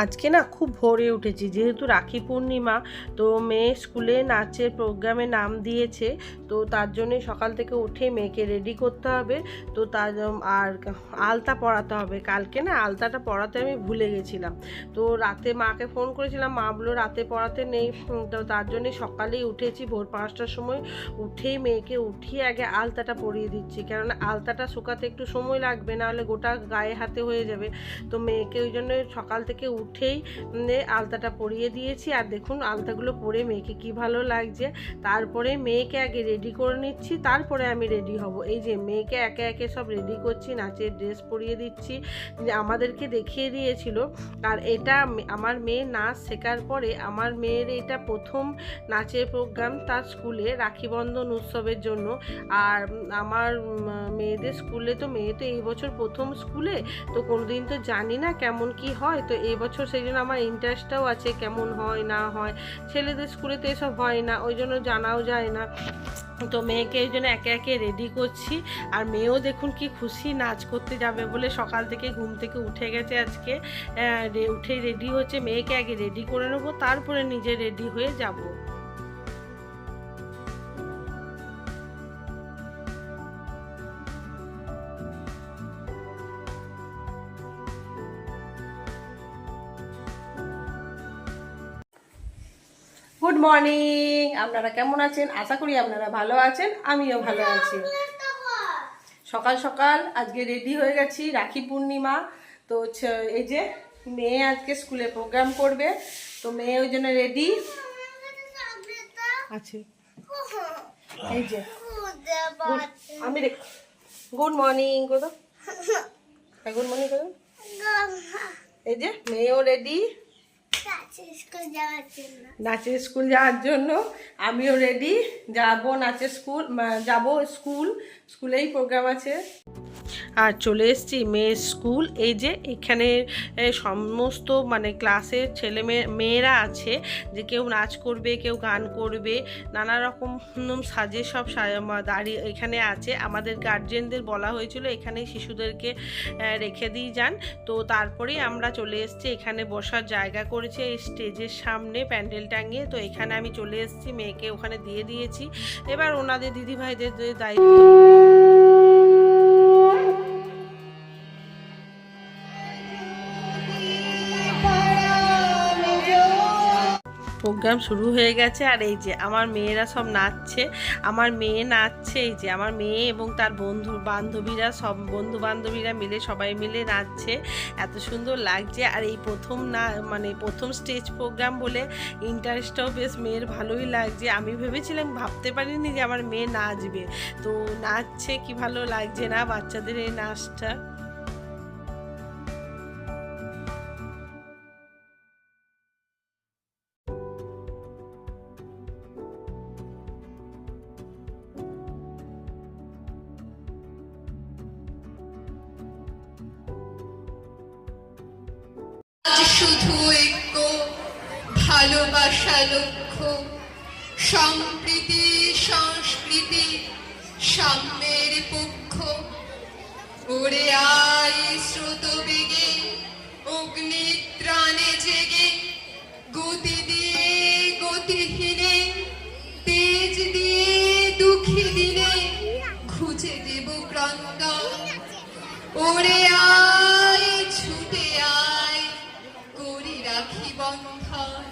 আজকে না খুব ভোরে উঠেছি, যেহেতু রাখি পূর্ণিমা। তো মেয়ে স্কুলে নাচের প্রোগ্রামে নাম দিয়েছে, তো তার জন্য সকাল থেকে উঠে মেয়েকে রেডি করতে হবে। তো তার আর আলতা পরাতে হবে। কালকে না আলতাটা পরাতে আমি ভুলে গেছিলাম। তো রাতে মাকে ফোন করেছিলাম, মা বললো রাতে পরাতে নেই। তো তার জন্যে সকালেই উঠেছি, ভোর 5টার সময় উঠেই মেয়েকে উঠিয়ে আগে আলতাটা পরিয়ে দিচ্ছি, কেননা আলতাটা শুকাতে একটু সময় লাগবে, না হলে গোটা গায়ে হাতে হয়ে যাবে। তো মেয়েকে ওই জন্য সকাল থেকে উঠেই আলতাটা পরিয়ে দিয়েছি। আর দেখুন আলতাগুলো পরে মেয়েকে কি ভালো লাগছে। তারপরে মেয়েকে আগে রেডি করে নিচ্ছি, তারপরে আমি রেডি হব। এই যে মেয়েকে একে একে সব রেডি করছি, নাচের ড্রেস পরিয়ে দিচ্ছি, আমাদেরকে দেখিয়ে দিয়েছিল। আর এটা আমার মেয়ে নাচ শেখার পরে আমার মেয়ের এটা প্রথম নাচের প্রোগ্রাম তার স্কুলে রাখি বন্ধন উৎসবের জন্য। আর আমার মেয়েদের স্কুলে তো মেয়ে তো এই বছর প্রথম স্কুলে, তো কোনোদিন তো জানি না কেমন কি হয়। তো এই বছর সেই জন্য আমার ইন্টারেস্টটাও আছে কেমন হয় না হয়। ছেলেদের স্কুলে তো এসব হয় না, ওই জন্য জানাও যায় না। তো মেয়েকে এই জন্য একে একে রেডি করছি। আর মেয়েও দেখুন কি খুশি, নাচ করতে যাবে বলে সকাল থেকে ঘুম থেকে উঠে গেছে আজকে। উঠেই রেডি হচ্ছে। মেয়েকে আগে রেডি করে নেবো, তারপরে নিজে রেডি হয়ে যাব। গুড মর্নিং, আপনারা কেমন আছেন? আশা করি আপনারা ভালো আছেন, আমিও ভালো আছি। সকাল সকাল আজকে রেডি হয়ে গেছি, রাখি পূর্ণিমা। তো এই যে মেয়ে আজকে স্কুলে প্রোগ্রাম করবে, তো মেয়ে ওই জন্য রেডি আছে। এই যে আমি গুড মর্নিং করো, গুড মর্নিং করো। এই যে মেয়েও রেডি নাচের স্কুল যাওয়ার জন্য, আমিও রেডি যাবো নাচের স্কুল, যাবো স্কুলেই প্রোগ্রাম আছে। আর চলে এসেছি মেয়ের স্কুল। এই যে এখানে সমস্ত মানে ক্লাসের ছেলে মেয়েরা আছে, যে কেউ নাচ করবে, কেউ গান করবে, নানা রকম সাজে সব দাঁড়িয়ে এখানে আছে। আমাদের গার্জেনদের বলা হয়েছিল এখানে শিশুদেরকে রেখে দিয়ে যান। তো তারপরেই আমরা চলে এসেছি, এখানে বসার জায়গা করেছে এই স্টেজের সামনে প্যান্ডেল টাঙিয়ে। তো এখানে আমি চলে এসেছি, মেয়েকে ওখানে দিয়ে দিয়েছি। এবার ওনাদের দিদিভাইদের দায়িত্ব। প্রোগ্রাম শুরু হয়ে গেছে। আর এই যে আমার মেয়েরা সব নাচছে, আমার মেয়ে নাচছে। এই যে আমার মেয়ে এবং তার বন্ধু বান্ধবীরা মিলে সবাই মিলে নাচছে, এত সুন্দর লাগছে। আর এই প্রথম প্রথম স্টেজ প্রোগ্রাম বলে ইন্টারেস্টটাও বেশ মেয়ের ভালোই লাগছে। আমি ভেবেছিলাম, ভাবতে পারিনি যে আমার মেয়ে নাচবে। তো নাচছে, কি ভালো লাগছে না বাচ্চাদের এই নাচটা। শুধু ঐক্য, ভালোবাসা লক্ষ্য, সম্প্রীতি সংস্কৃতি সাম্যের পক্ষ। ওরে আয় স্রোত বেগে, অগ্নিত্রাণে জেগে, গতি দিয়ে গতিহীনে, তেজ দিয়ে দুঃখী দিনে খুঁজে দেব ক্রান্তা। ওরে আয় ছুটে আয়, করি রাখি বন্ধন।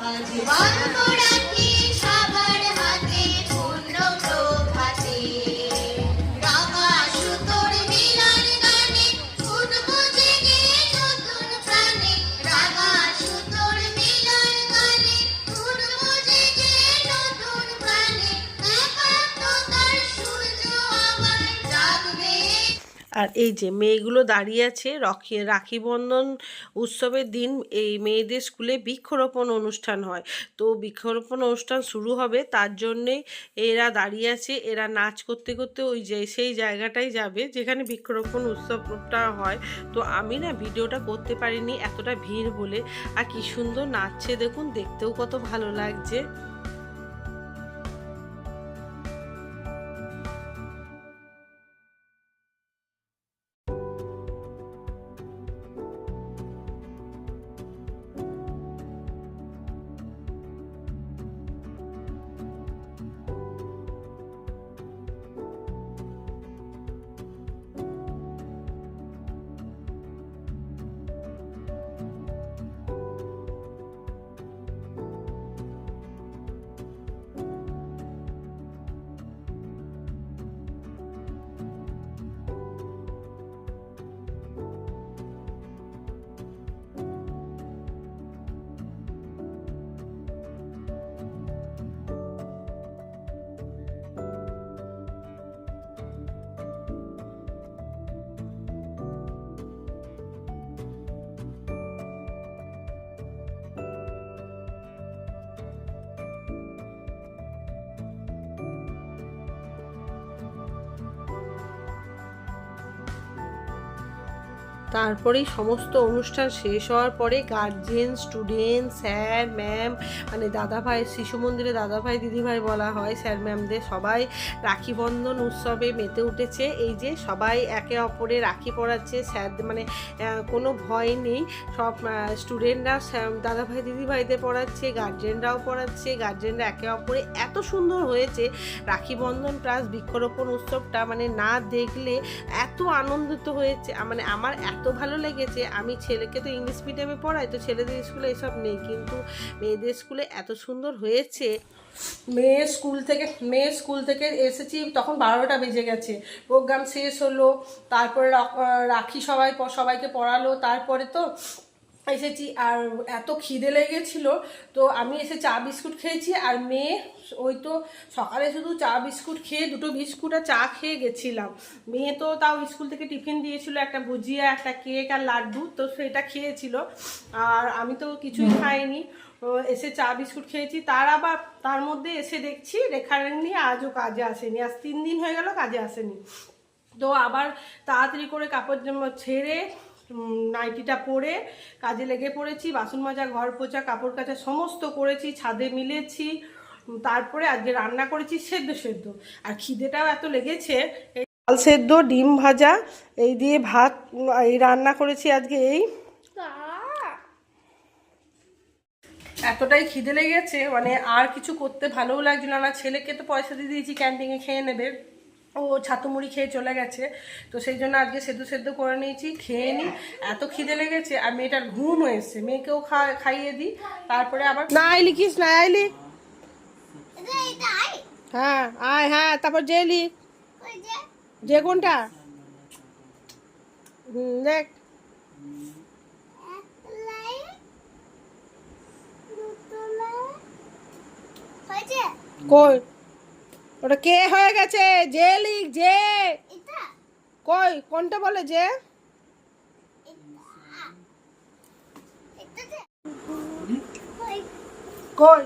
আজ বাঁধবো রাখি সবার হাতে, পূর্ণ প্রভাতে। রাঙা সুতোর মিলন গানে উঠবো জেগে নতুন প্রাণে। রাঙা সুতোর মিলন গানে উঠবো জেগে নতুন প্রাণে। একাত্মতার সূর্য আবার জাগবে। আর এই যে মেয়েগুলো দাঁড়িয়ে আছে রাখি বন্ধন উৎসবের দিন এই মেয়েদের স্কুলে বৃক্ষরোপণ অনুষ্ঠান হয়। তো বৃক্ষরোপণ অনুষ্ঠান শুরু হবে, তার জন্যে এরা দাঁড়িয়ে আছে। এরা নাচ করতে করতে ওই যে সেই জায়গাটাই যাবে যেখানে বৃক্ষরোপণ উৎসবটা হয়। তো আমি না ভিডিওটা করতে পারিনি, এতটা ভিড় বলে। আর কি সুন্দর নাচছে দেখুন, দেখতেও কত ভালো লাগছে। তারপরেই সমস্ত অনুষ্ঠান শেষ হওয়ার পরে গার্জেন, স্টুডেন্ট, স্যার, ম্যাম, মানে দাদাভাই, শিশু মন্দিরে দাদাভাই দিদিভাই বলা হয় স্যার ম্যামদের, সবাই রাখি বন্ধন উৎসবে মেতে উঠেছে। এই যে সবাই একে অপরে রাখি পরাচ্ছে, স্যার মানে কোনো ভয় নেই, সব স্টুডেন্টরা দাদাভাই দিদিভাইদের পড়াচ্ছে, গার্জেনরাও পড়াচ্ছে, গার্জেনরা একে অপরে এত সুন্দর হয়েছে রাখি বন্ধন প্লাস বৃক্ষরোপণ উৎসবটা, মানে না দেখলে এত আনন্দিত হয়েছে, মানে আমার এত ভালো লেগেছে। আমি ছেলেকে তো ইংলিশ মিডিয়ামে পড়াই, তো ছেলেদের স্কুলে এসব নেই, কিন্তু মেয়েদের স্কুলে এত সুন্দর হয়েছে। মেয়ের স্কুল থেকে এসেছি তখন 12টা বেজে গেছে, প্রোগ্রাম শেষ হলো, তারপরে রাখি সবাইকে পড়ালো, তারপরে তো এসেছি আর এত খিদে লেগেছিলো, তো আমি এসে চা বিস্কুট খেয়েছি, আর মেয়ে ওই তো সকালে শুধু চা বিস্কুট খেয়ে 2টো বিস্কুট আর চা খেয়ে গেছিলাম। মেয়ে তো তাও স্কুল থেকে টিফিন দিয়েছিল, একটা ভুজিয়া, একটা কেক আর লাড্ডু, তো সেটা খেয়েছিল, আর আমি তো কিছুই খাইনি, এসে চা বিস্কুট খেয়েছি। তার মধ্যে এসে দেখছি রেখারানি আজও কাজে আসেনি, আজ 3 দিন হয়ে গেল কাজে আসেনি। তো আবার তাড়াতাড়ি করে কাপড় ছেড়ে নাইটিটা পরে কাজে লেগে পড়েছি, বাসন মাজা, ঘর পোছা, কাপড় কাচা সমস্ত করেছি, ছাদে মিলেছি, তারপরে আজকে রান্না করেছি সেদ্ধ, আর খিদেটাও এত লেগেছে, ডাল সেদ্ধ, ডিম ভাজা, এই দিয়ে ভাত এই রান্না করেছি আজকে। এই এতটাই খিদে লেগেছে, মানে আর কিছু করতে ভালোও লাগছিল না। ছেলেকে তো পয়সা দিয়ে দিয়েছি ক্যান্টিনে খেয়ে নেবে, ও ছাতু মুড়ি খেয়ে চলে গেছে, তো সেই জন্য আজকে সেদ্ধ করে নিয়েছি, খেয়ে নিই, এত খিদে লেগেছে। আর মেয়েটার ঘুম হয়েছে, মেয়েকেও খাইয়ে দিই, তারপরে আবার না আইলি কিস না আইলি, হ্যাঁ আয়, হ্যাঁ তারপর জেলি, যে কোনটা দেখ, কই ওটা কে হয়ে গেছে, যে লিখ, যে কই কোনটা বলে, যে কই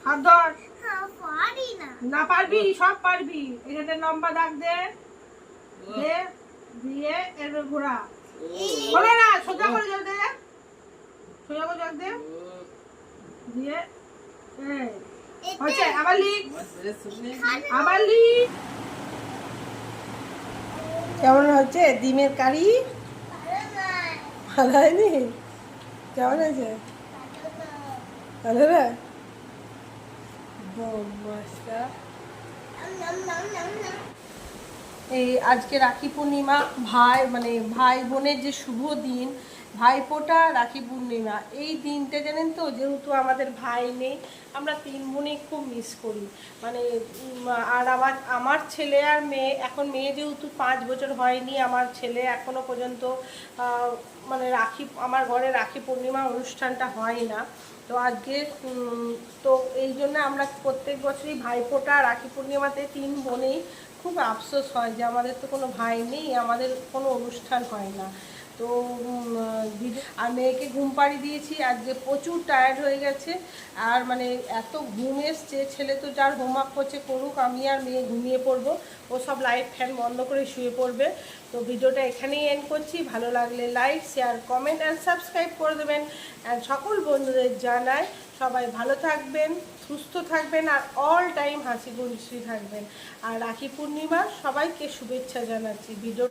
হাত ধর, না পারবি, সব পারবি, এখানে লম্বা দাগ দে, দিয়ে এর ঘোরা, ঘোরা না, সোজা করে যাও, দে সোজা করে যাও, দে দিয়ে হচ্ছে, আবার লিখ, কেমন হচ্ছে ডিমের কারি, ভালো হয়নি, কেমন হয়েছে, ভালো না, এই আজকে রাখি পূর্ণিমা, ভাই বোনের যে শুভ দিন, ভাইফোঁটা, রাখি পূর্ণিমা, এই দিনটা জানেন তো, যেহেতু আমাদের ভাই নেই, আমরা 3 বোনেই খুব মিস করি, মানে আর আমার ছেলে আর মেয়ে, এখন মেয়ে যেহেতু 5 বছর হয়নি, আমার ছেলে এখনো পর্যন্ত মানে আমার ঘরে রাখি পূর্ণিমা অনুষ্ঠানটা হয় না, তো আজকে তো এই জন্য আমরা প্রত্যেক বছরই ভাইফোঁটা, রাখি পূর্ণিমাতে 3 বোনেই খুব আফসোস হয় যে আমাদের তো কোনো ভাই নেই, আমাদের কোনো অনুষ্ঠান হয় না। তো আর মেয়েকে ঘুম পাড়িয়ে দিয়েছি, আজকে প্রচুর টায়ার্ড হয়ে গেছে, আর মানে এত ঘুম এসছে, ছেলে তো যার হোমওয়ার্ক করছে করুক, আমি আর মেয়ে ঘুমিয়ে পড়বো, ও সব লাইট ফ্যান বন্ধ করে শুয়ে পড়বে। তো ভিডিওটা এখানেই এন্ড করছি, ভালো লাগলে like, share, comment and subscribe করে দেবেন, অ্যান্ড সকল বন্ধুদের জানাই সবাই ভালো থাকবেন, সুস্থ থাকবেন, আর অল টাইম হাসি খুশি থাকবেন, আর রাখি পূর্ণিমা সবাইকে শুভেচ্ছা জানাচ্ছি। ভিডিও